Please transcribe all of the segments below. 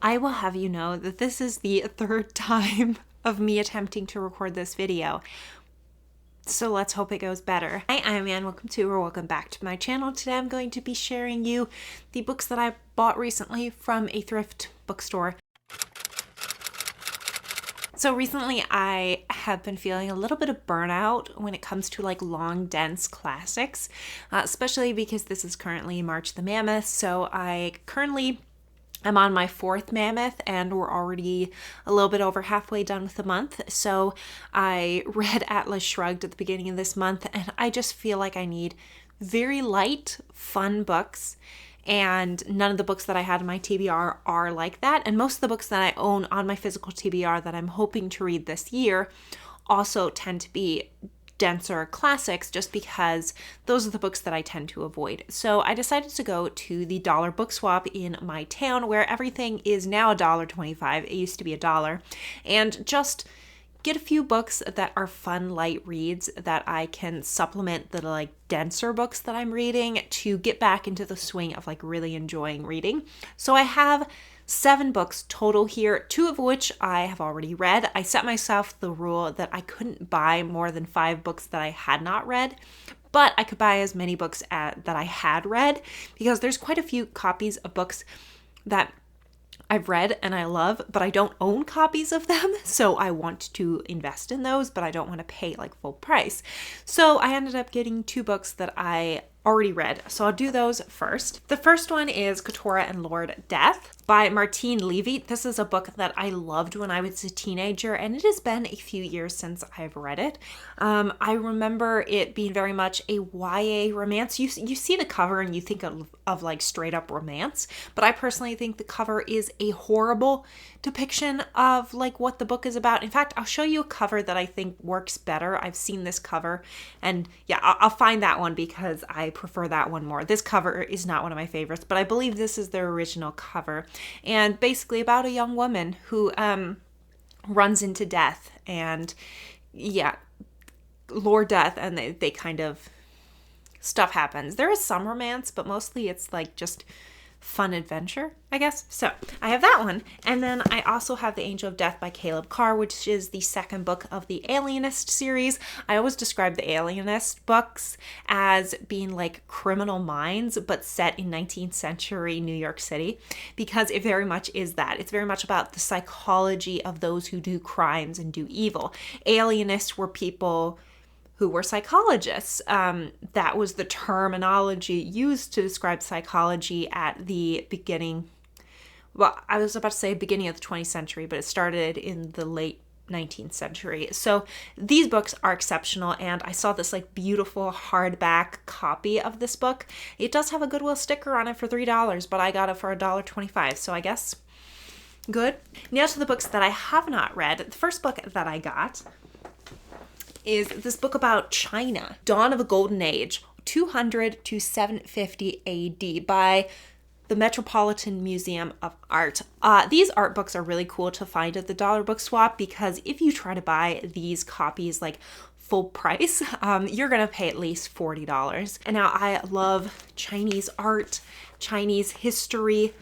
I will have you know that this is the third time of me attempting to record this video. So let's hope it goes better. Hi, I'm Anne. Welcome back to my channel. Today I'm going to be sharing you the books that I bought recently from a thrift bookstore. So recently I have been feeling a little bit of burnout when it comes to like long, dense classics, especially because this is currently March the Mammoth. So I'm on my fourth mammoth and we're already a little bit over halfway done with the month. So I read Atlas Shrugged at the beginning of this month and I just feel like I need very light, fun books. And none of the books that I had in my TBR are like that. And most of the books that I own on my physical TBR that I'm hoping to read this year also tend to be denser classics, just because those are the books that I tend to avoid. So I decided to go to the dollar book swap in my town, where everything is now $1.25. It used to be $1, and just get a few books that are fun, light reads that I can supplement the like denser books that I'm reading to get back into the swing of like really enjoying reading. So I have 7 books total here, 2 of which I have already read. I set myself the rule that I couldn't buy more than 5 books that I had not read, but I could buy as many books that I had read, because there's quite a few copies of books that I've read and I love, but I don't own copies of them. So I want to invest in those, but I don't want to pay like full price. So I ended up getting 2 books that I already read. So I'll do those first. The first one is Keturah and Lord Death by Martine Levy. This is a book that I loved when I was a teenager, and it has been a few years since I've read it. I remember it being very much a YA romance. You see the cover and you think of like straight up romance, but I personally think the cover is a horrible depiction of like what the book is about. In fact, I'll show you a cover that I think works better. I've seen this cover, and yeah, I'll find that one because I prefer that one more. This cover is not one of my favorites, but I believe this is their original cover, and basically about a young woman who runs into death, and yeah, Lord Death, and they kind of stuff happens. There is some romance, but mostly it's like just fun adventure, I guess. So I have that one. And then I also have The Angel of Death by Caleb Carr, which is the second book of the Alienist series. I always describe the Alienist books as being like Criminal Minds, but set in 19th century New York City, because it very much is that. It's very much about the psychology of those who do crimes and do evil. Alienists were people who were psychologists. That was the terminology used to describe psychology at the beginning. Well, I was about to say beginning of the 20th century, but it started in the late 19th century. So these books are exceptional, and I saw this like beautiful hardback copy of this book. It does have a Goodwill sticker on it for $3, but I got it for $1.25, so I guess good. Now to the books that I have not read. The first book that I got is this book about China, Dawn of a Golden Age, 200 to 750 AD by the Metropolitan Museum of Art. These art books are really cool to find at the dollar book swap, because if you try to buy these copies like full price, you're gonna pay at least $40. And now I love Chinese art, Chinese history.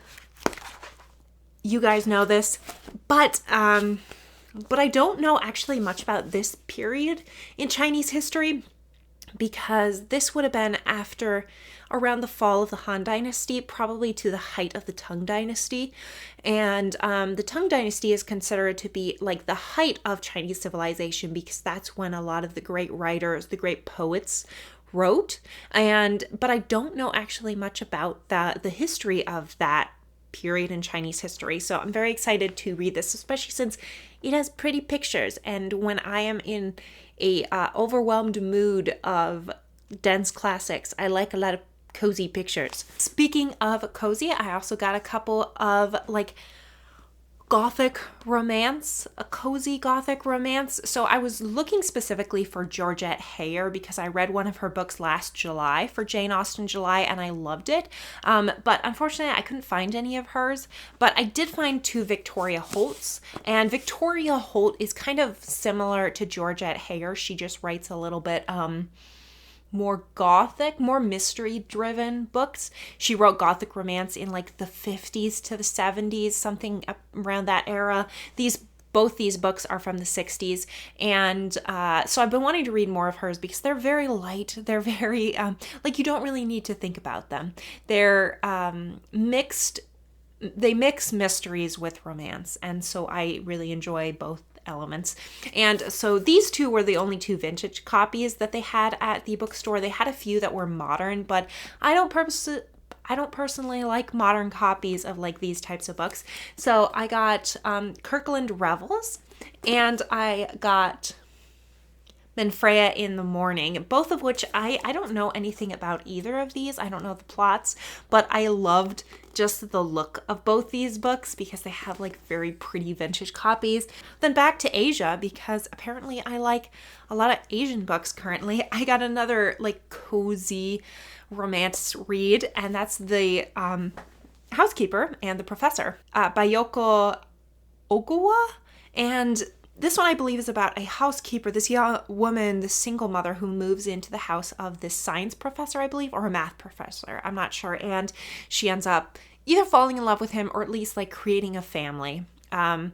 You guys know this, but I don't know actually much about this period in Chinese history, because this would have been after around the fall of the Han Dynasty, probably to the height of the Tang Dynasty. And the Tang Dynasty is considered to be like the height of Chinese civilization, because that's when a lot of the great writers, the great poets wrote. But I don't know actually much about the history of that period in Chinese history. So I'm very excited to read this, especially since it has pretty pictures. And when I am in a overwhelmed mood of dense classics, I like a lot of cozy pictures. Speaking of cozy, I also got a couple of like Gothic romance, a cozy Gothic romance. So I was looking specifically for Georgette Heyer because I read one of her books last July for Jane Austen July and I loved it. But unfortunately I couldn't find any of hers, but I did find 2 Victoria Holts, and Victoria Holt is kind of similar to Georgette Heyer. She just writes a little bit more gothic, more mystery-driven books. She wrote Gothic Romance in like the 50s to the 70s, something around that era. Both these books are from the 60s, and so I've been wanting to read more of hers because they're very light. They're very, like, you don't really need to think about them. They're mixed. They mix mysteries with romance, and so I really enjoy both elements. And so these two were the only two vintage copies that they had at the bookstore. They had a few that were modern, but I don't personally like modern copies of like these types of books. So I got Kirkland Revels, and I got Manfreya in the Morning, both of which I don't know anything about either of these. I don't know the plots, but I loved just the look of both these books because they have like very pretty vintage copies. Then back to Asia, because apparently I like a lot of Asian books currently. I got another like cozy romance read, and that's The Housekeeper and the Professor by Yoko Ogawa. And this one, I believe, is about a housekeeper, this young woman, this single mother who moves into the house of this science professor, I believe, or a math professor. I'm not sure. And she ends up either falling in love with him or at least like creating a family. And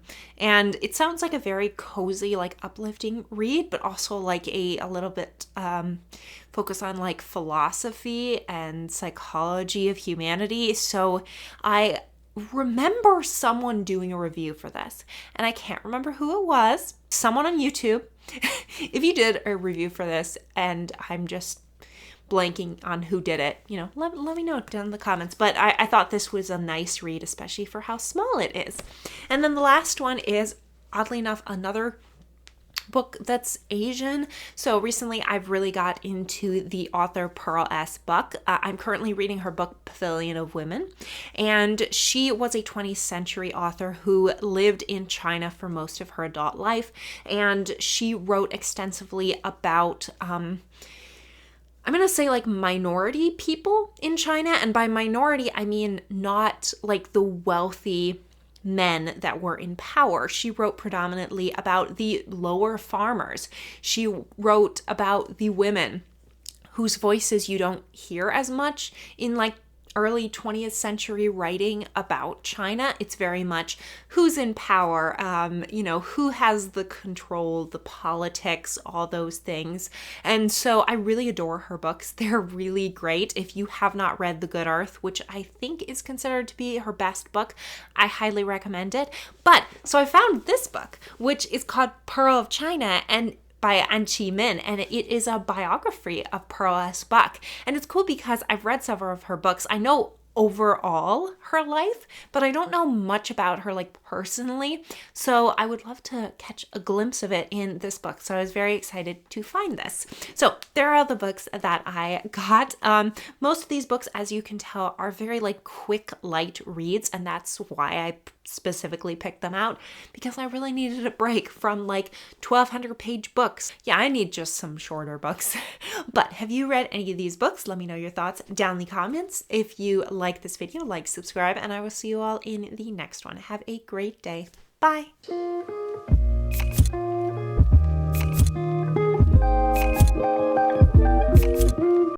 it sounds like a very cozy, like uplifting read, but also like a little bit focus on like philosophy and psychology of humanity. So I remember someone doing a review for this, and I can't remember who it was. Someone on YouTube. If you did a review for this and I'm just blanking on who did it, let me know down in the comments. But I thought this was a nice read, especially for how small it is. And then the last one is, oddly enough, another book that's Asian. So recently I've really got into the author Pearl S. Buck. I'm currently reading her book Pavilion of Women, and she was a 20th century author who lived in China for most of her adult life, and she wrote extensively about I'm going to say like minority people in China, and by minority I mean not like the wealthy men that were in power. She wrote predominantly about the lower farmers. She wrote about the women whose voices you don't hear as much in like early 20th century writing about China. It's very much who's in power, who has the control, the politics, all those things. And so I really adore her books. They're really great. If you have not read The Good Earth, which I think is considered to be her best book, I highly recommend it. But so I found this book, which is called Pearl of China, and by An Chi Min, and it is a biography of Pearl S. Buck. And it's cool because I've read several of her books. I know overall her life, but I don't know much about her like personally. So I would love to catch a glimpse of it in this book. So I was very excited to find this. So there are the books that I got. Most of these books, as you can tell, are very like quick, light reads, and that's why I specifically picked them out, because I really needed a break from like 1,200 page books. Yeah, I need just some shorter books. But have you read any of these books? Let me know your thoughts down in the comments. If you like this video, like, subscribe, and I will see you all in the next one. Have a great day. Bye.